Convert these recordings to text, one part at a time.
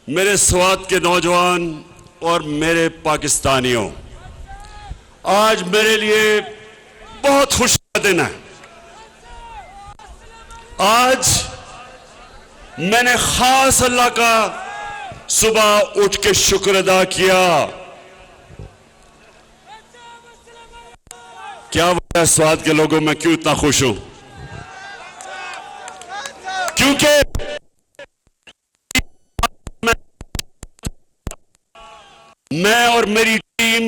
मेरे स्वात के नौजवान और मेरे पाकिस्तानियों, आज मेरे लिए बहुत खुशी का दिन है। आज मैंने खास अल्लाह का सुबह उठ के शुक्र अदा किया। क्या वजह है स्वात के लोगों, मैं क्यों इतना खुश हूं? क्योंकि मैं और मेरी टीम,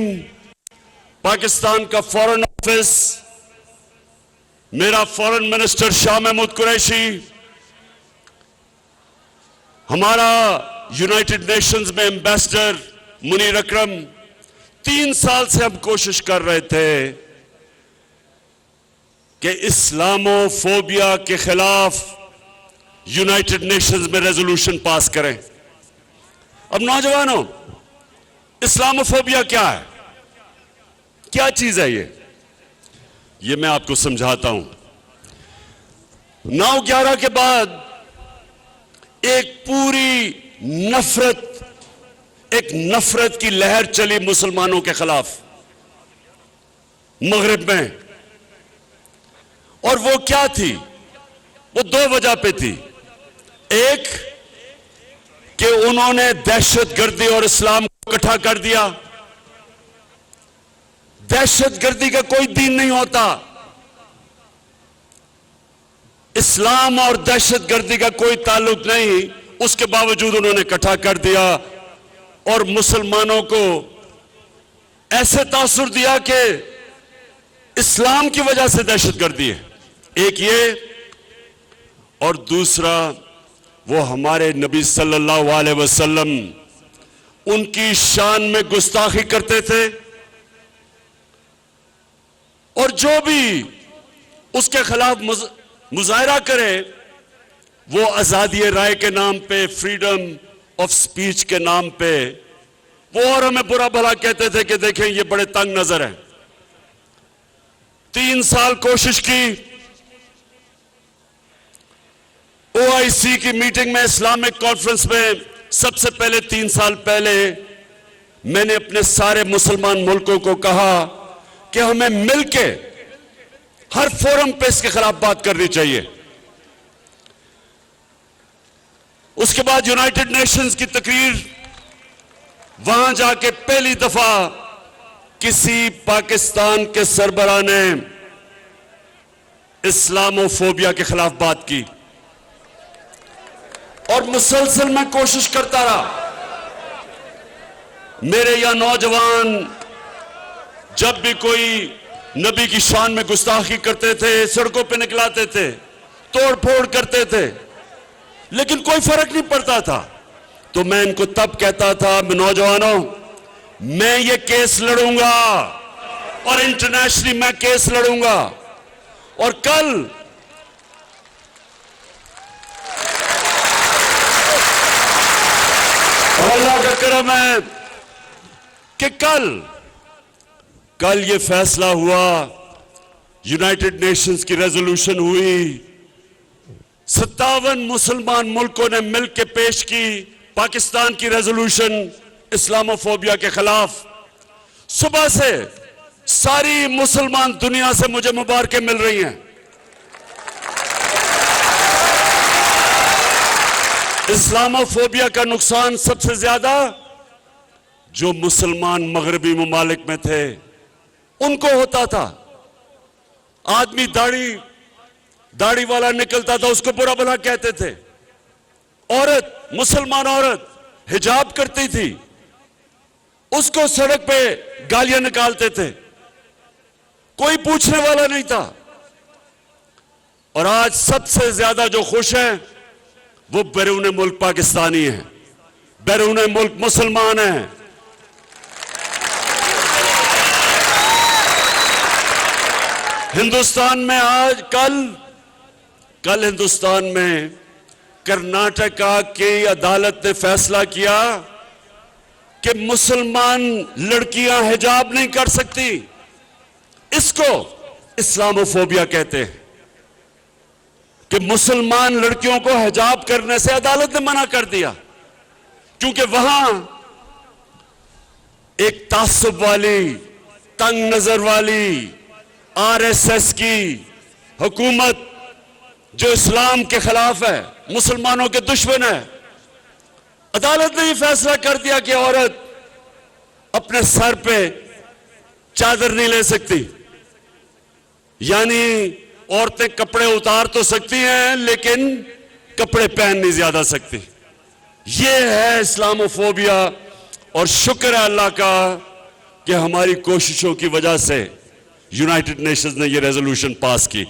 पाकिस्तान का फॉरेन ऑफिस, मेरा फॉरेन मिनिस्टर शाह महमूद कुरैशी, हमारा यूनाइटेड नेशंस में एम्बेसडर मुनीर अकरम, 3 साल से हम कोशिश कर रहे थे कि इस्लामोफोबिया के खिलाफ यूनाइटेड नेशंस में रेजोल्यूशन पास करें। अब नौजवानों, इस्लामोफोबिया क्या है? क्या चीज है ये मैं आपको समझाता हूं। 9/11 के बाद एक पूरी नफरत की लहर चली मुसलमानों के खिलाफ मगरिब में, और वो क्या थी? वो 2 वजह पे थी। एक कि उन्होंने दहशतगर्दी और इस्लाम को इकट्ठा कर दिया। दहशतगर्दी का कोई दीन नहीं होता, इस्लाम और दहशतगर्दी का कोई ताल्लुक नहीं, उसके बावजूद उन्होंने इकट्ठा कर दिया और मुसलमानों को ऐसे तासुर दिया कि इस्लाम की वजह से दहशतगर्दी है। एक ये, और दूसरा वो हमारे नबी सल्लल्लाहु अलैहि वसल्लम, उनकी शान में गुस्ताखी करते थे, और जो भी उसके खिलाफ मुजाहिरा करे वो आजादी राय के नाम पे, फ्रीडम ऑफ स्पीच के नाम पे, वो और हमें बुरा भला कहते थे कि देखें ये बड़े तंग नजर हैं। 3 साल कोशिश की, OIC की मीटिंग में, इस्लामिक कॉन्फ्रेंस में, सबसे पहले 3 साल पहले मैंने अपने सारे मुसलमान मुल्कों को कहा कि हमें मिलके हर फोरम पे इसके खिलाफ बात करनी चाहिए। उसके बाद यूनाइटेड नेशंस की तकरीर, वहां जाके पहली दफा किसी पाकिस्तान के सरबराह ने इस्लामोफोबिया के खिलाफ बात की, और मुसलसल मैं कोशिश करता रहा। मेरे यहां नौजवान जब भी कोई नबी की शान में गुस्ताखी करते थे, सड़कों पे निकलाते थे, तोड़ फोड़ करते थे, लेकिन कोई फर्क नहीं पड़ता था। तो मैं इनको तब कहता था, नौजवानों, मैं ये केस लड़ूंगा और इंटरनेशनली मैं केस लड़ूंगा। और कल अल्लाह का करम है कि कल ये फैसला हुआ, यूनाइटेड नेशंस की रेजोल्यूशन हुई, 57 मुसलमान मुल्कों ने मिलकर पेश की पाकिस्तान की रेजोल्यूशन इस्लामोफोबिया के खिलाफ। सुबह से सारी मुसलमान दुनिया से मुझे मुबारकें मिल रही हैं। इस्लामोफोबिया का नुकसान सबसे ज्यादा जो मुसलमान मगरबी ममालिक में थे उनको होता था। आदमी दाढ़ी वाला निकलता था, उसको बुरा भला कहते थे। औरत, मुसलमान औरत हिजाब करती थी, उसको सड़क पे गालियां निकालते थे, कोई पूछने वाला नहीं था। और आज सबसे ज्यादा जो खुश हैं वो बैरून मुल्क पाकिस्तानी हैं, बैरून मुल्क मुसलमान हैं। हिंदुस्तान में आज कल हिंदुस्तान में कर्नाटका की अदालत ने फैसला किया कि मुसलमान लड़कियां हिजाब नहीं कर सकती। इसको इस्लामोफोबिया कहते हैं कि मुसलमान लड़कियों को हिजाब करने से अदालत ने मना कर दिया। क्योंकि वहां एक तासुब वाली, तंग नजर वाली आरएसएस की हुकूमत जो इस्लाम के खिलाफ है, मुसलमानों के दुश्मन है, अदालत ने यह फैसला कर दिया कि औरत अपने सर पे चादर नहीं ले सकती। यानी औरतें कपड़े उतार तो सकती हैं लेकिन कपड़े पहन नहीं ज्यादा सकती। यह है इस्लामोफोबिया। और शुक्र है अल्लाह का कि हमारी कोशिशों की वजह से यूनाइटेड नेशंस ने यह रेजोल्यूशन पास की।